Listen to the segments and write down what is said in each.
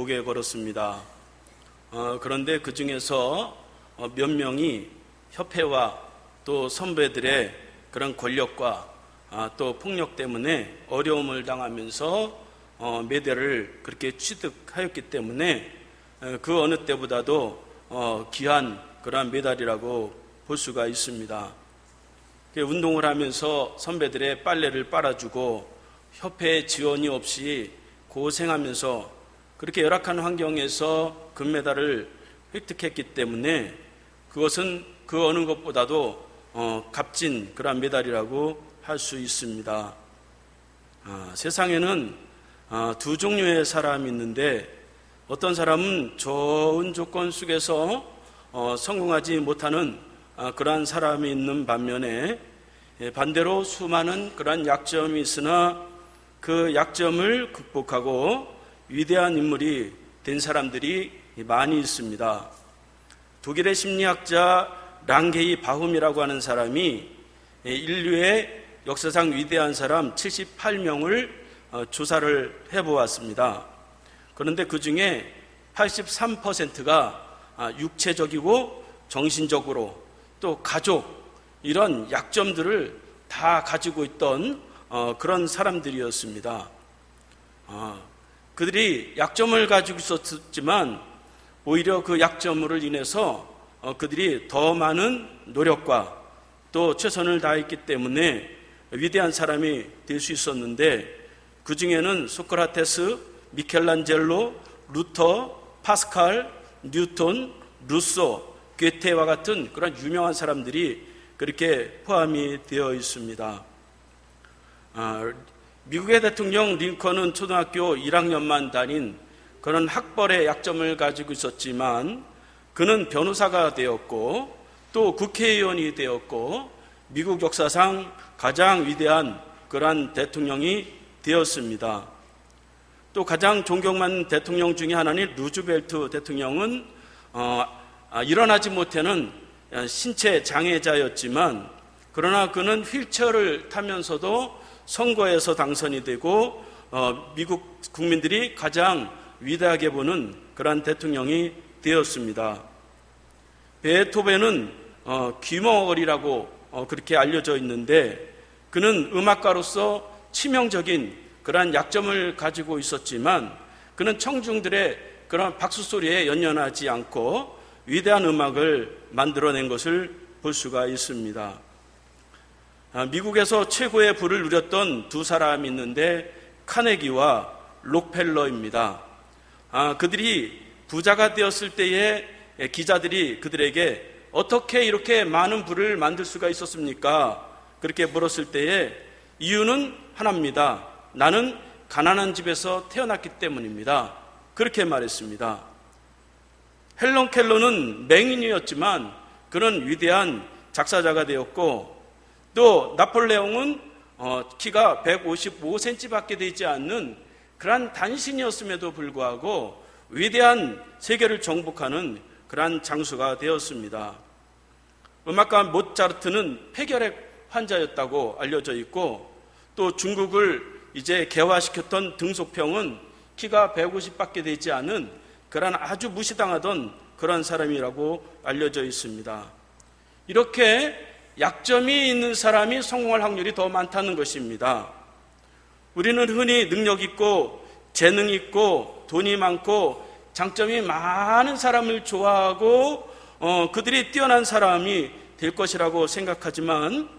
목에 걸었습니다. 그런데 그 중에서 몇 명이 협회와 또 선배들의 그런 권력과 또 폭력 때문에 어려움을 당하면서 메달을 그렇게 취득하였기 때문에 그 어느 때보다도 귀한 그러한 메달이라고 볼 수가 있습니다. 운동을 하면서 선배들의 빨래를 빨아주고 협회의 지원이 없이 고생하면서 그렇게 열악한 환경에서 금메달을 획득했기 때문에 그것은 그 어느 것보다도 값진 그러한 메달이라고 할 수 있습니다. 세상에는 두 종류의 사람이 있는데 어떤 사람은 좋은 조건 속에서 성공하지 못하는 그러한 사람이 있는 반면에 반대로 수많은 그러한 약점이 있으나 그 약점을 극복하고 위대한 인물이 된 사람들이 많이 있습니다. 독일의 심리학자 랑게이 바훔이라고 하는 사람이 인류의 역사상 위대한 사람 78명을 조사를 해보았습니다. 그런데 그 중에 83%가 육체적이고 정신적으로 또 가족 이런 약점들을 다 가지고 있던 그런 사람들이었습니다. 그들이 약점을 가지고 있었지만 오히려 그 약점으로 인해서 그들이 더 많은 노력과 또 최선을 다했기 때문에 위대한 사람이 될 수 있었는데 그 중에는 소크라테스, 미켈란젤로, 루터, 파스칼, 뉴턴, 루소, 괴테와 같은 그런 유명한 사람들이 그렇게 포함이 되어 있습니다. 미국의 대통령 링컨은 초등학교 1학년만 다닌 그런 학벌의 약점을 가지고 있었지만 그는 변호사가 되었고 또 국회의원이 되었고 미국 역사상 가장 위대한 그러한 대통령이 되었습니다. 또 가장 존경받는 대통령 중에 하나인 루즈벨트 대통령은 일어나지 못하는 신체 장애자였지만 그러나 그는 휠체어를 타면서도 선거에서 당선이 되고 미국 국민들이 가장 위대하게 보는 그러한 대통령이 되었습니다. 베토벤은 귀머거리라고 그렇게 알려져 있는데 그는 음악가로서 치명적인 그러한 약점을 가지고 있었지만 그는 청중들의 그런 박수 소리에 연연하지 않고 위대한 음악을 만들어낸 것을 볼 수가 있습니다. 미국에서 최고의 부를 누렸던 두 사람이 있는데 카네기와 록펠러입니다. 그들이 부자가 되었을 때에 기자들이 그들에게 어떻게 이렇게 많은 부를 만들 수가 있었습니까? 그렇게 물었을 때에 이유는 하나입니다. 나는 가난한 집에서 태어났기 때문입니다. 그렇게 말했습니다. 헬런 켈러는 맹인이었지만 그는 위대한 작사자가 되었고 또 나폴레옹은 키가 155cm밖에 되지 않는 그러한 단신이었음에도 불구하고 위대한 세계를 정복하는 그러한 장수가 되었습니다. 음악가 모차르트는 폐결핵 환자였다고 알려져 있고 또 중국을 이제 개화시켰던 등소평은 키가 150밖에 되지 않은 그러한 아주 무시당하던 그런 사람이라고 알려져 있습니다. 이렇게 약점이 있는 사람이 성공할 확률이 더 많다는 것입니다. 우리는 흔히 능력 있고 재능 있고 돈이 많고 장점이 많은 사람을 좋아하고 그들이 뛰어난 사람이 될 것이라고 생각하지만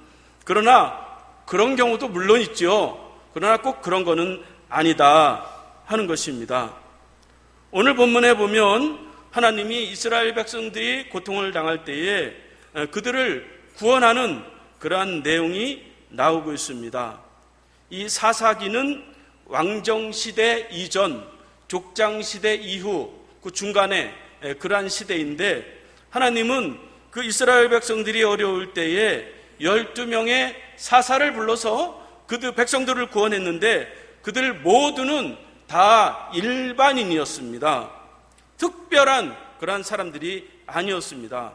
그러나 그런 경우도 물론 있죠. 그러나 꼭 그런 거는 아니다 하는 것입니다. 오늘 본문에 보면 하나님이 이스라엘 백성들이 고통을 당할 때에 그들을 구원하는 그러한 내용이 나오고 있습니다. 이 사사기는 왕정시대 이전, 족장시대 이후 그 중간에 그러한 시대인데 하나님은 그 이스라엘 백성들이 어려울 때에 12명의 사사를 불러서 그들 백성들을 구원했는데 그들 모두는 다 일반인이었습니다. 특별한 그러한 사람들이 아니었습니다.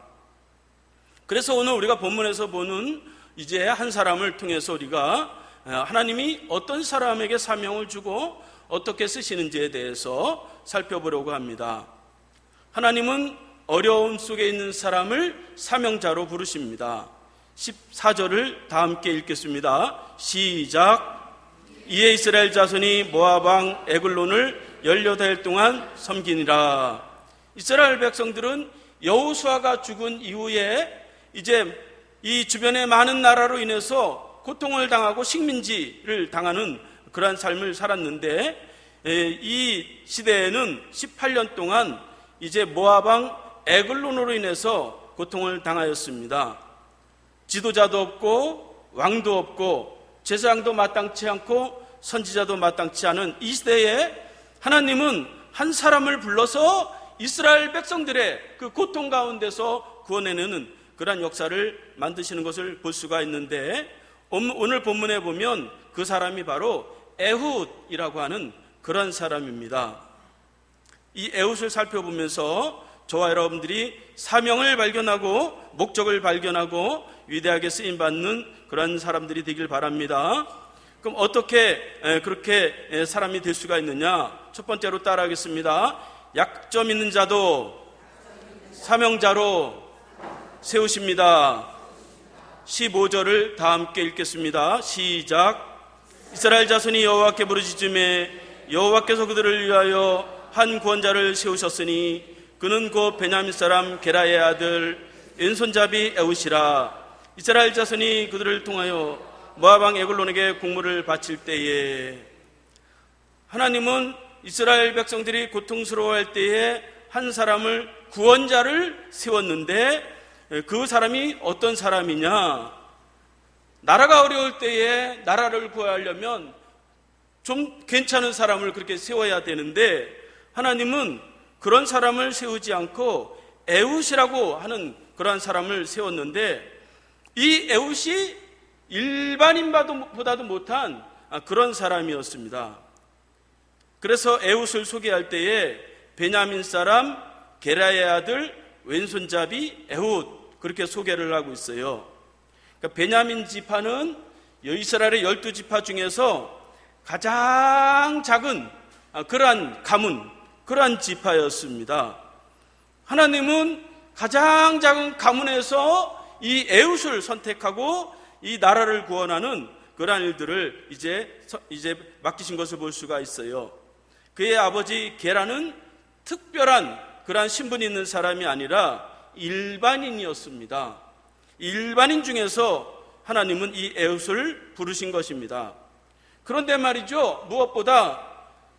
그래서 오늘 우리가 본문에서 보는 이제 한 사람을 통해서 우리가 하나님이 어떤 사람에게 사명을 주고 어떻게 쓰시는지에 대해서 살펴보려고 합니다. 하나님은 어려움 속에 있는 사람을 사명자로 부르십니다. 14절을 다 함께 읽겠습니다. 시작. 이에 이스라엘 자손이 모압 왕 에글론을 18해 동안 섬기니라. 이스라엘 백성들은 여호수아가 죽은 이후에 이제 이 주변의 많은 나라로 인해서 고통을 당하고 식민지를 당하는 그러한 삶을 살았는데, 이 시대에는 18년 동안 이제 모압 왕 에글론으로 인해서 고통을 당하였습니다. 지도자도 없고 왕도 없고 제사장도 마땅치 않고 선지자도 마땅치 않은 이 시대에 하나님은 한 사람을 불러서 이스라엘 백성들의 그 고통 가운데서 구원해내는 그러한 역사를 만드시는 것을 볼 수가 있는데, 오늘 본문에 보면 그 사람이 바로 에훗이라고 하는 그런 사람입니다. 이 에훗을 살펴보면서 저와 여러분들이 사명을 발견하고 목적을 발견하고 위대하게 쓰임받는 그런 사람들이 되길 바랍니다. 그럼 어떻게 그렇게 사람이 될 수가 있느냐? 첫 번째로 따라하겠습니다. 약점 있는 자도 사명자로 세우십니다. 15절을 다 함께 읽겠습니다. 시작. 이스라엘 자손이 여호와께 부르짖음에 여호와께서 그들을 위하여 한 구원자를 세우셨으니 그는 곧 베냐민 사람 게라의 아들 왼손잡이 에훗이라. 이스라엘 자손이 그들을 통하여 모압 왕 에글론에게 공물을 바칠 때에, 하나님은 이스라엘 백성들이 고통스러워할 때에 한 사람을 구원자를 세웠는데, 그 사람이 어떤 사람이냐? 나라가 어려울 때에 나라를 구하려면 좀 괜찮은 사람을 그렇게 세워야 되는데, 하나님은 그런 사람을 세우지 않고 에훗이라고 하는 그런 사람을 세웠는데, 이 에훗이 일반인보다도 못한 그런 사람이었습니다. 그래서 에훗을 소개할 때에 베냐민 사람 게라의 아들 왼손잡이 에훗, 그렇게 소개를 하고 있어요. 그러니까 베냐민 지파는 이스라엘의 12지파 중에서 가장 작은 그러한 가문, 그러한 지파였습니다. 하나님은 가장 작은 가문에서 이 에훗을 선택하고 이 나라를 구원하는 그러한 일들을 이제 맡기신 것을 볼 수가 있어요. 그의 아버지 게라는 특별한 그러한 신분이 있는 사람이 아니라 일반인이었습니다. 일반인 중에서 하나님은 이 에훗을 부르신 것입니다. 그런데 말이죠, 무엇보다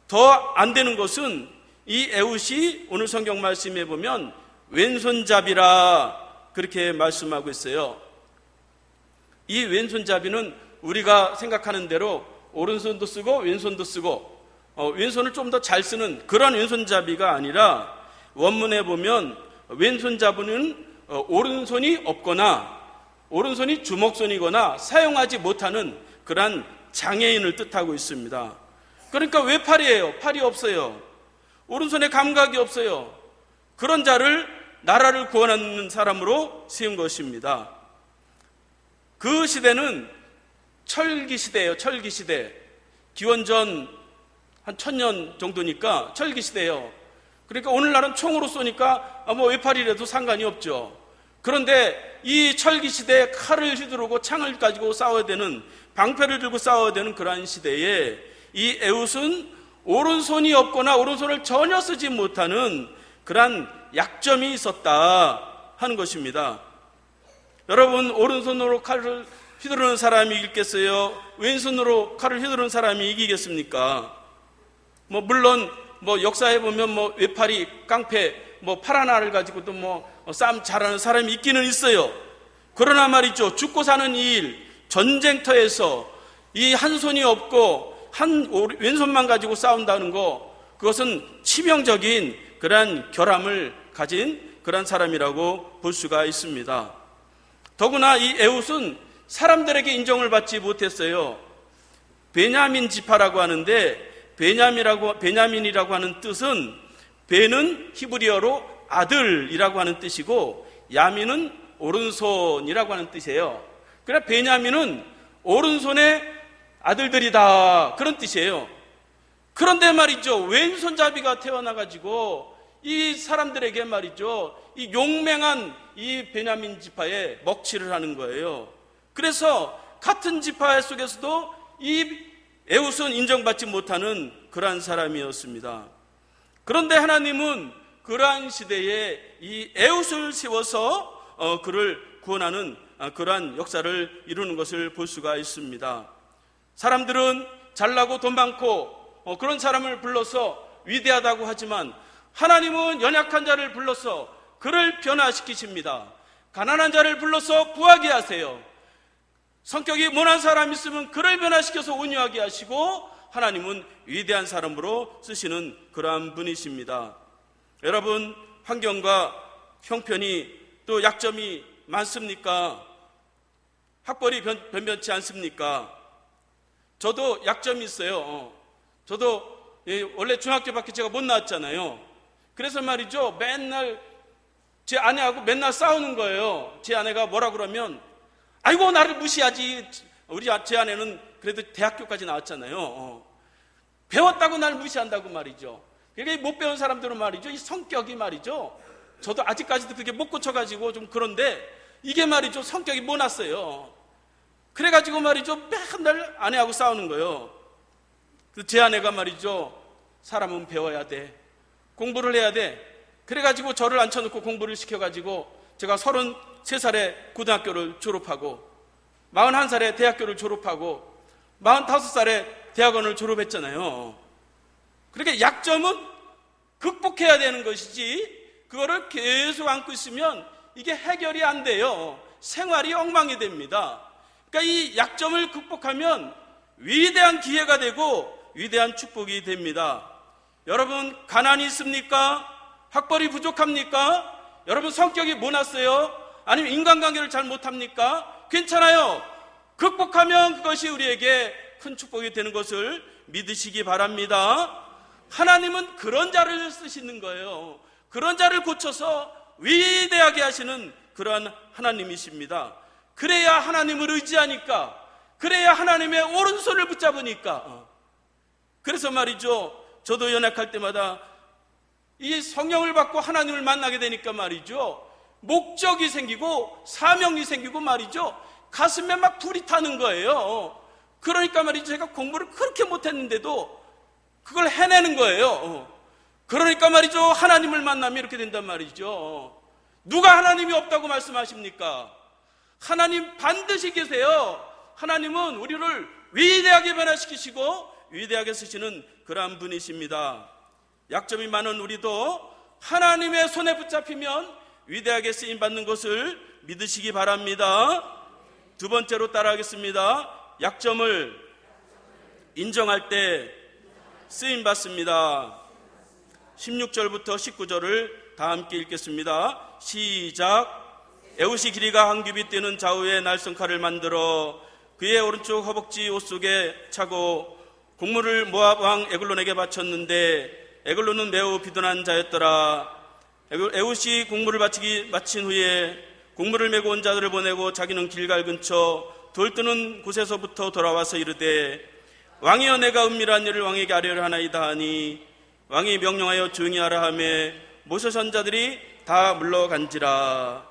더 안 되는 것은 이 에훗이 오늘 성경 말씀에 보면 왼손잡이라 그렇게 말씀하고 있어요. 이 왼손잡이는 우리가 생각하는 대로 오른손도 쓰고 왼손도 쓰고 왼손을 좀 더 잘 쓰는 그런 왼손잡이가 아니라, 원문에 보면 왼손잡이는 오른손이 없거나 오른손이 주먹손이거나 사용하지 못하는 그러한 장애인을 뜻하고 있습니다. 그러니까 외팔이에요. 팔이 없어요. 오른손에 감각이 없어요. 그런 자를 나라를 구원하는 사람으로 세운 것입니다. 그 시대는 철기 시대예요. 철기 시대. 기원전 한 1000년 정도니까 철기 시대예요. 그러니까 오늘날은 총으로 쏘니까 외팔이라도 상관이 없죠. 그런데 이 철기 시대에 칼을 휘두르고 창을 가지고 싸워야 되는, 방패를 들고 싸워야 되는 그러한 시대에 이 에훗은 오른손이 없거나 오른손을 전혀 쓰지 못하는 그러한 약점이 있었다 하는 것입니다. 여러분, 오른손으로 칼을 휘두르는 사람이 이기겠어요? 왼손으로 칼을 휘두르는 사람이 이기겠습니까? 물론 역사에 보면 외팔이, 깡패, 팔 하나를 가지고도 싸움 잘하는 사람이 있기는 있어요. 그러나 말이죠, 죽고 사는 이 일, 전쟁터에서 이 한 손이 없고 왼손만 가지고 싸운다는 거, 그것은 치명적인 그러한 결함을 가진 그런 사람이라고 볼 수가 있습니다. 더구나 이 에훗은 사람들에게 인정을 받지 못했어요. 베냐민 지파라고 하는데, 베냐민이라고 하는 뜻은, 베는 히브리어로 아들이라고 하는 뜻이고, 야민은 오른손이라고 하는 뜻이에요. 그러나 베냐민은 오른손의 아들들이다, 그런 뜻이에요. 그런데 말이죠, 왼손잡이가 태어나가지고 이 사람들에게 말이죠, 이 용맹한 이 베냐민 지파에 먹칠을 하는 거예요. 그래서 같은 지파 속에서도 이 에웃은 인정받지 못하는 그러한 사람이었습니다. 그런데 하나님은 그러한 시대에 이 에웃을 세워서 그를 구원하는 그러한 역사를 이루는 것을 볼 수가 있습니다. 사람들은 잘나고 돈 많고 그런 사람을 불러서 위대하다고 하지만 하나님은 연약한 자를 불러서 그를 변화시키십니다. 가난한 자를 불러서 부하게 하세요. 성격이 모난 사람이 있으면 그를 변화시켜서 온유하게 하시고 하나님은 위대한 사람으로 쓰시는 그러한 분이십니다. 여러분, 환경과 형편이 또 약점이 많습니까? 학벌이 변변치 않습니까? 저도 약점이 있어요. 저도 원래 중학교밖에 제가 못 나왔잖아요. 그래서 말이죠, 맨날 제 아내하고 맨날 싸우는 거예요. 제 아내가 뭐라 그러면 아이고 나를 무시하지. 제 아내는 그래도 대학교까지 나왔잖아요. 배웠다고 날 무시한다고 말이죠. 그러니까 못 배운 사람들은 말이죠, 이 성격이 말이죠, 저도 아직까지도 그게 못 고쳐가지고 좀 그런데 이게 말이죠, 성격이 못 났어요. 그래가지고 말이죠, 맨날 아내하고 싸우는 거예요. 제 아내가 말이죠, 사람은 배워야 돼, 공부를 해야 돼. 그래가지고 저를 앉혀놓고 공부를 시켜가지고 제가 33살에 고등학교를 졸업하고 41살에 대학교를 졸업하고 45살에 대학원을 졸업했잖아요. 그러니까 약점은 극복해야 되는 것이지 그거를 계속 안고 있으면 이게 해결이 안 돼요. 생활이 엉망이 됩니다. 그러니까 이 약점을 극복하면 위대한 기회가 되고 위대한 축복이 됩니다. 여러분, 가난이 있습니까? 학벌이 부족합니까? 여러분, 성격이 모났어요? 아니면 인간관계를 잘 못합니까? 괜찮아요. 극복하면 그것이 우리에게 큰 축복이 되는 것을 믿으시기 바랍니다. 하나님은 그런 자를 쓰시는 거예요. 그런 자를 고쳐서 위대하게 하시는 그러한 하나님이십니다. 그래야 하나님을 의지하니까, 그래야 하나님의 오른손을 붙잡으니까. 그래서 말이죠, 저도 연약할 때마다 이 성령을 받고 하나님을 만나게 되니까 말이죠, 목적이 생기고 사명이 생기고 말이죠, 가슴에 막 불이 타는 거예요. 그러니까 말이죠, 제가 공부를 그렇게 못했는데도 그걸 해내는 거예요. 그러니까 말이죠, 하나님을 만나면 이렇게 된단 말이죠. 누가 하나님이 없다고 말씀하십니까? 하나님 반드시 계세요. 하나님은 우리를 위대하게 변화시키시고 위대하게 쓰시는 그러한 분이십니다. 약점이 많은 우리도 하나님의 손에 붙잡히면 위대하게 쓰임받는 것을 믿으시기 바랍니다. 두 번째로 따라하겠습니다. 약점을 인정할 때 쓰임받습니다. 16절부터 19절을 다 함께 읽겠습니다. 시작. 에웃이 길이가 한 규빗 되는 좌우에 날성칼을 만들어 그의 오른쪽 허벅지 옷 속에 차고 곡물을 모압 왕 에글론에게 바쳤는데 에글론은 매우 비둔한 자였더라. 에웃이 곡물을 마친 후에 곡물을 메고 온 자들을 보내고 자기는 길갈 근처 돌 뜨는 곳에서부터 돌아와서 이르되 왕이여, 내가 은밀한 일을 왕에게 아뢰려 하나이다 하니 왕이 명령하여 조용히 하라 하매 모세 선자들이 다 물러간지라.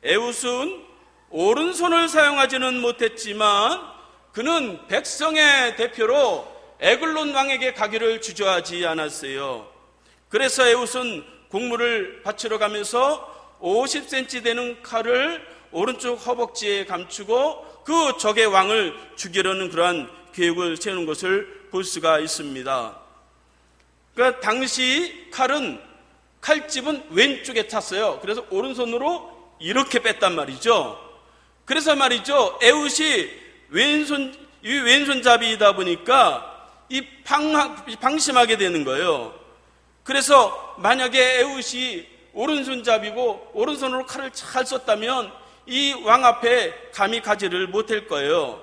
에웃은 오른손을 사용하지는 못했지만 그는 백성의 대표로 에글론 왕에게 가기를 주저하지 않았어요. 그래서 에웃은 곡물을 바치러 가면서 50cm 되는 칼을 오른쪽 허벅지에 감추고 그 적의 왕을 죽이려는 그러한 계획을 세우는 것을 볼 수가 있습니다. 그러니까 당시 칼집은 왼쪽에 찼어요. 그래서 오른손으로 이렇게 뺐단 말이죠. 그래서 말이죠, 에웃이 왼손잡이이다 보니까 방심하게 되는 거예요. 그래서 만약에 에웃이 오른손잡이고 오른손으로 칼을 잘 썼다면 이 왕 앞에 감히 가지를 못할 거예요.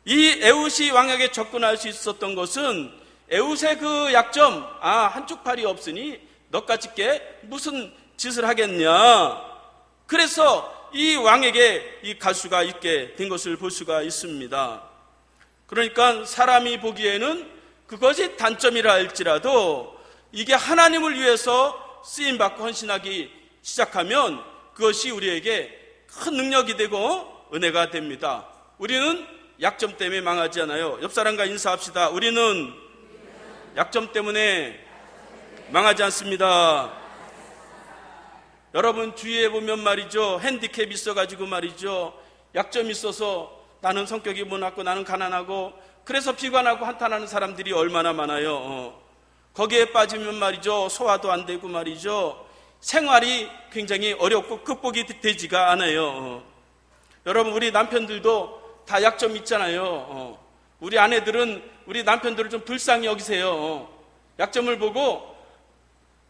이 에웃이 왕에게 접근할 수 있었던 것은 에웃의 그 약점, 한쪽 팔이 없으니 너같이 게 무슨 짓을 하겠냐. 그래서 이 왕에게 갈 수가 있게 된 것을 볼 수가 있습니다. 그러니까 사람이 보기에는 그것이 단점이라 할지라도 이게 하나님을 위해서 쓰임받고 헌신하기 시작하면 그것이 우리에게 큰 능력이 되고 은혜가 됩니다. 우리는 약점 때문에 망하지 않아요. 옆 사람과 인사합시다. 우리는 약점 때문에 망하지 않습니다. 여러분 주위에 보면 말이죠, 핸디캡이 있어가지고 말이죠, 약점이 있어서 나는 성격이 못났고 나는 가난하고 그래서 비관하고 한탄하는 사람들이 얼마나 많아요. 거기에 빠지면 말이죠, 소화도 안 되고 말이죠, 생활이 굉장히 어렵고 극복이 되지가 않아요. 여러분 우리 남편들도 다 약점이 있잖아요. 우리 아내들은 우리 남편들을 좀 불쌍히 여기세요. 약점을 보고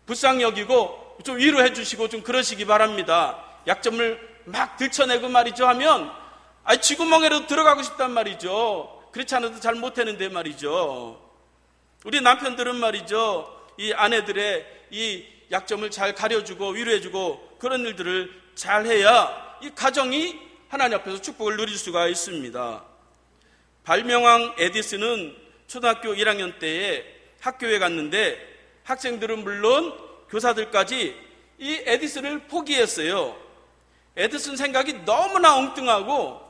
불쌍히 여기고 좀 위로해 주시고 좀 그러시기 바랍니다. 약점을 막 들춰내고 말이죠 하면 쥐구멍에로 들어가고 싶단 말이죠. 그렇지 않아도 잘 못하는데 말이죠. 우리 남편들은 말이죠, 이 아내들의 이 약점을 잘 가려주고 위로해주고 그런 일들을 잘 해야 이 가정이 하나님 앞에서 축복을 누릴 수가 있습니다. 발명왕 에디슨은 초등학교 1학년 때에 학교에 갔는데 학생들은 물론 교사들까지 이 에디슨을 포기했어요. 에디슨 생각이 너무나 엉뚱하고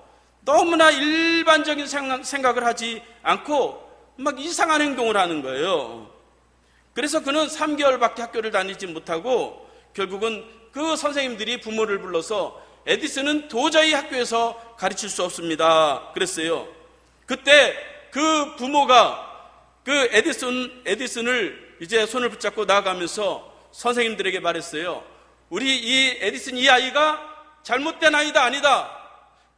너무나 일반적인 생각을 하지 않고 막 이상한 행동을 하는 거예요. 그래서 그는 3개월밖에 학교를 다니지 못하고 결국은 그 선생님들이 부모를 불러서 에디슨은 도저히 학교에서 가르칠 수 없습니다 그랬어요. 그때 그 부모가 그 에디슨을 이제 손을 붙잡고 나아가면서 선생님들에게 말했어요. 우리 이 에디슨 이 아이가 잘못된 아이다 아니다,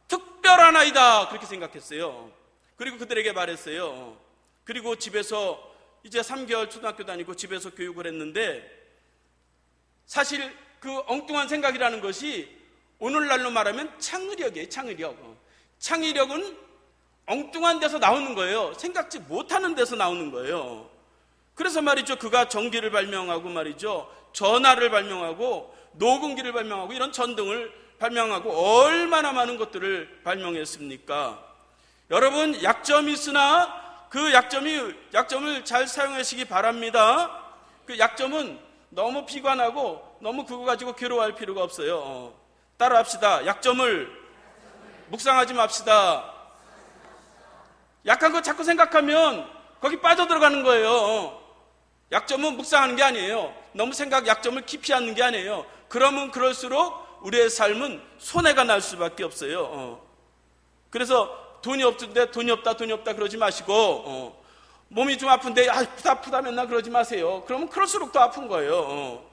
특별한 아이다 그렇게 생각했어요. 그리고 그들에게 말했어요. 그리고 집에서 이제 3개월 초등학교 다니고 집에서 교육을 했는데 사실 그 엉뚱한 생각이라는 것이 오늘날로 말하면 창의력이에요. 창의력은 엉뚱한 데서 나오는 거예요. 생각지 못하는 데서 나오는 거예요. 그래서 말이죠, 그가 전기를 발명하고 말이죠, 전화를 발명하고 녹음기를 발명하고 이런 전등을 발명하고 얼마나 많은 것들을 발명했습니까? 여러분 약점이 있으나 그 약점을 잘 사용하시기 바랍니다. 그 약점은 너무 비관하고 너무 그거 가지고 괴로워할 필요가 없어요. 따라합시다. 약점을 묵상하지 맙시다. 약한 거 자꾸 생각하면 거기 빠져들어가는 거예요. 약점은 묵상하는 게 아니에요. 너무 약점을 깊이 하는 게 아니에요. 그러면 그럴수록 우리의 삶은 손해가 날 수밖에 없어요. 그래서 돈이 없는데 돈이 없다 그러지 마시고, 몸이 좀 아픈데 아프다 맨날 그러지 마세요. 그러면 그럴수록 더 아픈 거예요.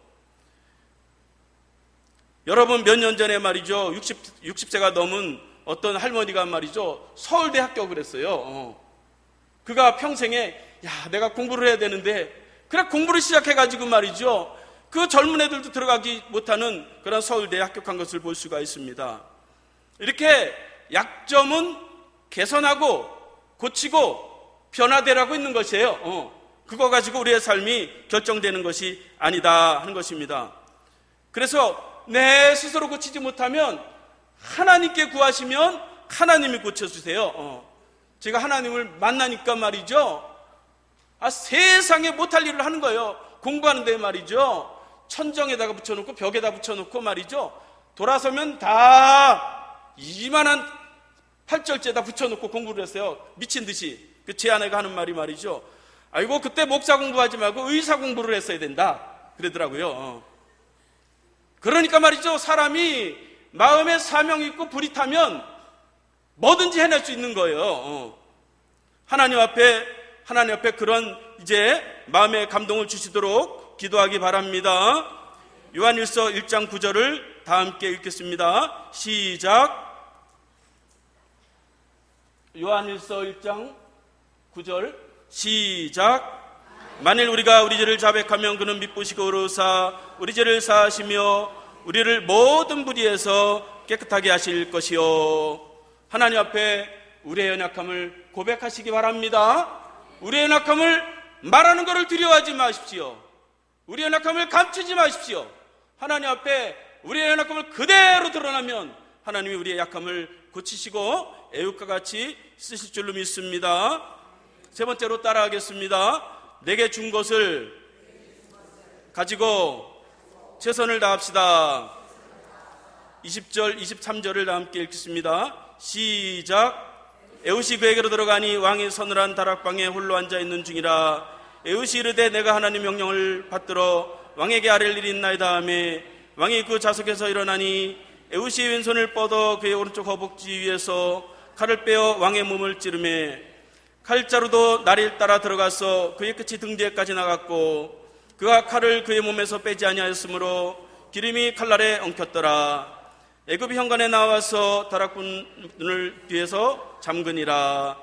여러분 몇 년 전에 말이죠, 60세가 넘은 어떤 할머니가 말이죠, 서울대 합격을 했어요. 그가 평생에 내가 공부를 해야 되는데 그래 공부를 시작해가지고 말이죠, 그 젊은 애들도 들어가기 못하는 그런 서울대에 합격한 것을 볼 수가 있습니다. 이렇게 약점은 개선하고 고치고 변화되라고 있는 것이에요. 그거 가지고 우리의 삶이 결정되는 것이 아니다 하는 것입니다. 그래서 내 스스로 고치지 못하면 하나님께 구하시면 하나님이 고쳐주세요. 제가 하나님을 만나니까 말이죠, 세상에 못할 일을 하는 거예요. 공부하는데 말이죠, 천정에다가 붙여놓고 벽에다 붙여놓고 말이죠, 돌아서면 다 이만한 8절째다 붙여놓고 공부를 했어요. 미친 듯이. 제 아내가 하는 말이 말이죠, 아이고 그때 목사 공부하지 말고 의사 공부를 했어야 된다 그러더라고요. 그러니까 말이죠, 사람이 마음에 사명이 있고 불이 타면 뭐든지 해낼 수 있는 거예요. 하나님 앞에 그런 이제 마음의 감동을 주시도록 기도하기 바랍니다. 요한일서 1장 9절을 다 함께 읽겠습니다. 시작. 요한일서 1장 9절 시작. 만일 우리가 우리 죄를 자백하면 그는 미쁘시고 의로우사 우리 죄를 사하시며 우리를 모든 불의에서 깨끗하게 하실 것이요. 하나님 앞에 우리의 연약함을 고백하시기 바랍니다. 우리의 연약함을 말하는 것을 두려워하지 마십시오. 우리의 연약함을 감추지 마십시오. 하나님 앞에 우리의 연약함을 그대로 드러나면 하나님이 우리의 약함을 고치시고 애국과 같이 쓰실 줄로 믿습니다. 세 번째로 따라하겠습니다. 내게 준 것을 가지고 최선을 다합시다. 20절, 23절을 함께 읽겠습니다. 시작. 에웃이 그에게로 들어가니 왕이 서늘한 다락방에 홀로 앉아있는 중이라. 에웃이 이르되 내가 하나님 명령을 받들어 왕에게 아랠 일이 있나이다 하매 왕이 그 좌석에서 일어나니 에웃이 왼손을 뻗어 그의 오른쪽 허벅지 위에서 칼을 빼어 왕의 몸을 찌르매 칼자루도 나리를 따라 들어가서 그의 끝이 등 뒤에까지 나갔고 그가 칼을 그의 몸에서 빼지 아니하였으므로 기름이 칼날에 엉켰더라. 애굽이 현관에 나와서 다락문을 뒤에서 잠그니라.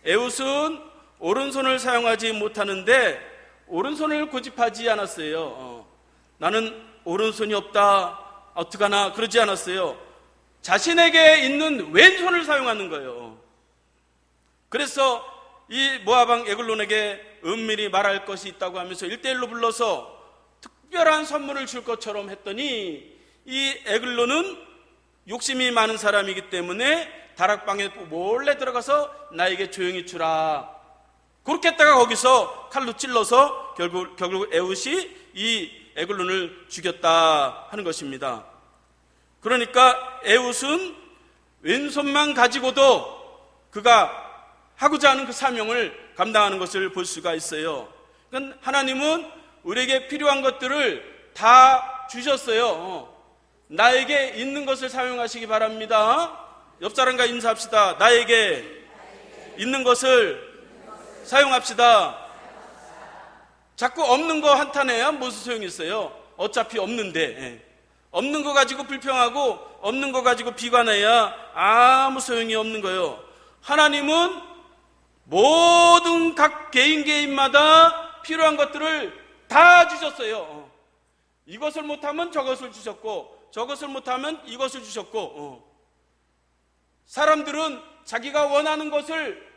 에웃은 오른손을 사용하지 못하는데 오른손을 고집하지 않았어요. 나는 오른손이 없다, 어떡하나 그러지 않았어요. 자신에게 있는 왼손을 사용하는 거예요. 그래서 이 모압왕 에글론에게 은밀히 말할 것이 있다고 하면서 1대1로 불러서 특별한 선물을 줄 것처럼 했더니 이 에글론은 욕심이 많은 사람이기 때문에 다락방에 몰래 들어가서 나에게 조용히 주라. 그렇게 했다가 거기서 칼로 찔러서 결국 에웃이 이 에글론을 죽였다 하는 것입니다. 그러니까 에웃은 왼손만 가지고도 그가 하고자 하는 그 사명을 감당하는 것을 볼 수가 있어요. 그러니까 하나님은 우리에게 필요한 것들을 다 주셨어요. 나에게 있는 것을 사용하시기 바랍니다. 옆 사람과 인사합시다. 나에게 있는 것을 사용합시다. 자꾸 없는 거 한탄해야 무슨 소용이 있어요? 어차피 없는데. 없는 거 가지고 불평하고 없는 거 가지고 비관해야 아무 소용이 없는 거예요. 하나님은 모든 각 개인마다 필요한 것들을 다 주셨어요. 이것을 못하면 저것을 주셨고 저것을 못하면 이것을 주셨고 사람들은 자기가 원하는 것을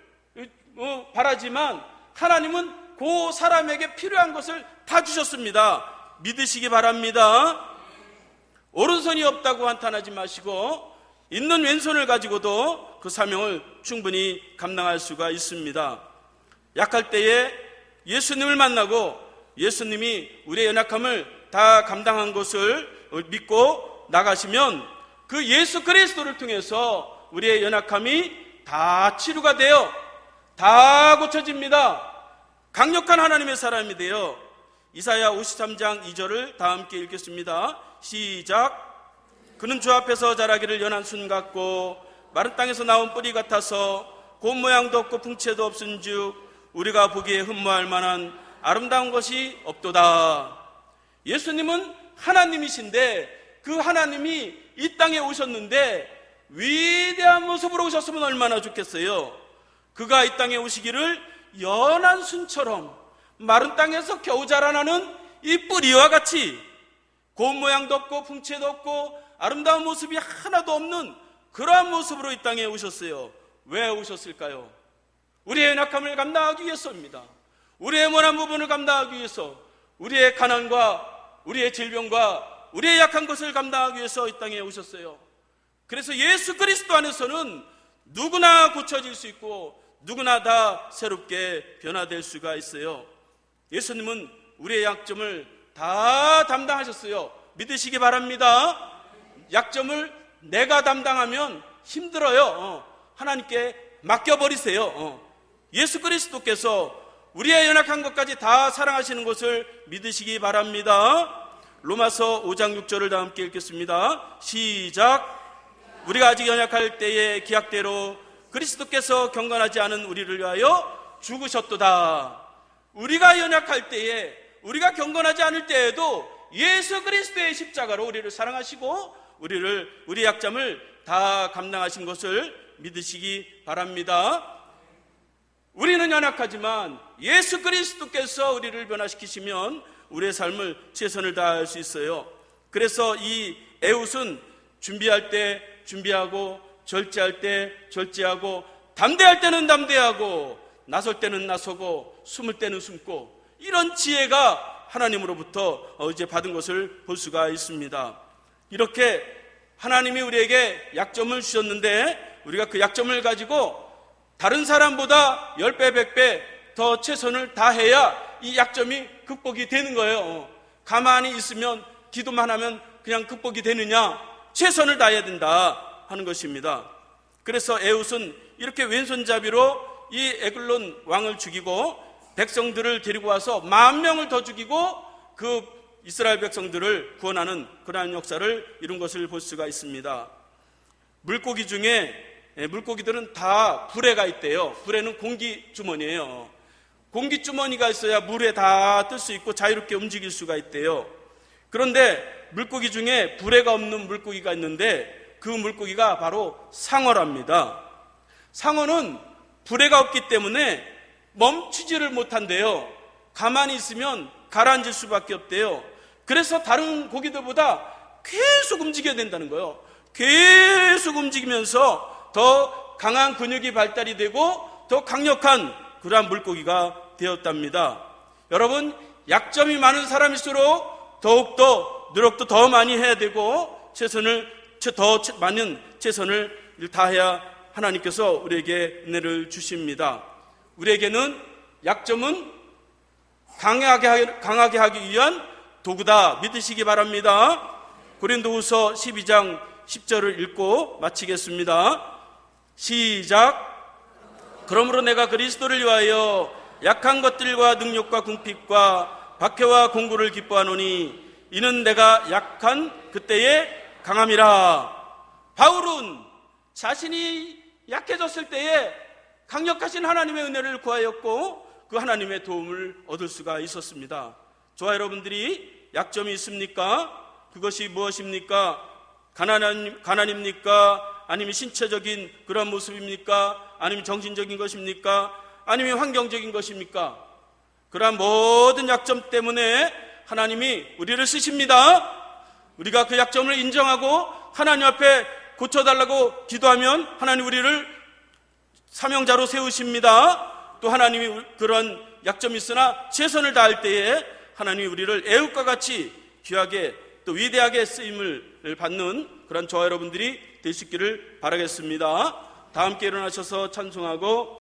바라지만 하나님은 그 사람에게 필요한 것을 다 주셨습니다. 믿으시기 바랍니다. 오른손이 없다고 한탄하지 마시고 있는 왼손을 가지고도 그 사명을 충분히 감당할 수가 있습니다. 약할 때에 예수님을 만나고 예수님이 우리의 연약함을 다 감당한 것을 믿고 나가시면 그 예수 그리스도를 통해서 우리의 연약함이 다 치유가 되어 다 고쳐집니다. 강력한 하나님의 사람이 되어 이사야 53장 2절을 다 함께 읽겠습니다. 시작. 그는 주 앞에서 자라기를 연한 순 같고 마른 땅에서 나온 뿌리 같아서 곰 모양도 없고 풍채도 없은즉 우리가 보기에 흠모할 만한 아름다운 것이 없도다. 예수님은 하나님이신데 그 하나님이 이 땅에 오셨는데 위대한 모습으로 오셨으면 얼마나 좋겠어요. 그가 이 땅에 오시기를 연한 순처럼 마른 땅에서 겨우 자라나는 이 뿌리와 같이 곰 모양도 없고 풍채도 없고 아름다운 모습이 하나도 없는 그러한 모습으로 이 땅에 오셨어요. 왜 오셨을까요? 우리의 연약함을 감당하기 위해서입니다. 우리의 원한 부분을 감당하기 위해서, 우리의 가난과 우리의 질병과 우리의 약한 것을 감당하기 위해서 이 땅에 오셨어요. 그래서 예수 그리스도 안에서는 누구나 고쳐질 수 있고 누구나 다 새롭게 변화될 수가 있어요. 예수님은 우리의 약점을 다 담당하셨어요. 믿으시기 바랍니다. 약점을 내가 담당하면 힘들어요. 하나님께 맡겨버리세요. 예수 그리스도께서 우리의 연약한 것까지 다 사랑하시는 것을 믿으시기 바랍니다. 로마서 5장 6절을 다 함께 읽겠습니다. 시작. 우리가 아직 연약할 때의 기약대로 그리스도께서 경건하지 않은 우리를 위하여 죽으셨도다. 우리가 연약할 때에, 우리가 경건하지 않을 때에도 예수 그리스도의 십자가로 우리를 사랑하시고 우리 약점을 다 감당하신 것을 믿으시기 바랍니다. 우리는 연약하지만 예수 그리스도께서 우리를 변화시키시면 우리의 삶을 최선을 다할 수 있어요. 그래서 이 에웃은 준비할 때 준비하고 절제할 때 절제하고 담대할 때는 담대하고 나설 때는 나서고 숨을 때는 숨고 이런 지혜가 하나님으로부터 이제 받은 것을 볼 수가 있습니다. 이렇게 하나님이 우리에게 약점을 주셨는데 우리가 그 약점을 가지고 다른 사람보다 10배, 100배 더 최선을 다해야 이 약점이 극복이 되는 거예요. 가만히 있으면, 기도만 하면 그냥 극복이 되느냐? 최선을 다해야 된다 하는 것입니다. 그래서 에훗은 이렇게 왼손잡이로 이 에글론 왕을 죽이고 백성들을 데리고 와서 10,000명을 더 죽이고 그 이스라엘 백성들을 구원하는 그러한 역사를 이룬 것을 볼 수가 있습니다. 물고기 중에, 물고기들은 다 부레가 있대요. 부레는 공기주머니예요. 공기주머니가 있어야 물에 다 뜰 수 있고 자유롭게 움직일 수가 있대요. 그런데 물고기 중에 부레가 없는 물고기가 있는데 그 물고기가 바로 상어랍니다. 상어는 부레가 없기 때문에 멈추지를 못한대요. 가만히 있으면 가라앉을 수밖에 없대요. 그래서 다른 고기들보다 계속 움직여야 된다는 거예요. 계속 움직이면서 더 강한 근육이 발달이 되고 더 강력한 그러한 물고기가 되었답니다. 여러분, 약점이 많은 사람일수록 더욱더 노력도 더 많이 해야 되고 더 많은 최선을 다해야 하나님께서 우리에게 은혜를 주십니다. 우리에게는 약점은 강하게 하기 위한 도구다 믿으시기 바랍니다. 고린도후서 12장 10절을 읽고 마치겠습니다. 시작. 그러므로 내가 그리스도를 위하여 약한 것들과 능력과 궁핍과 박해와 공고를 기뻐하노니 이는 내가 약한 그때에 강함이라. 바울은 자신이 약해졌을 때에 강력하신 하나님의 은혜를 구하였고 그 하나님의 도움을 얻을 수가 있었습니다. 저와 여러분들이 약점이 있습니까? 그것이 무엇입니까? 가난입니까? 아니면 신체적인 그런 모습입니까? 아니면 정신적인 것입니까? 아니면 환경적인 것입니까? 그러한 모든 약점 때문에 하나님이 우리를 쓰십니다. 우리가 그 약점을 인정하고 하나님 앞에 고쳐달라고 기도하면 하나님 우리를 사명자로 세우십니다. 또 하나님이 그런 약점이 있으나 최선을 다할 때에 하나님이 우리를 에훗과 같이 귀하게 또 위대하게 쓰임을 받는 그런 저와 여러분들이 되시기를 바라겠습니다. 다 함께 일어나셔서 찬송하고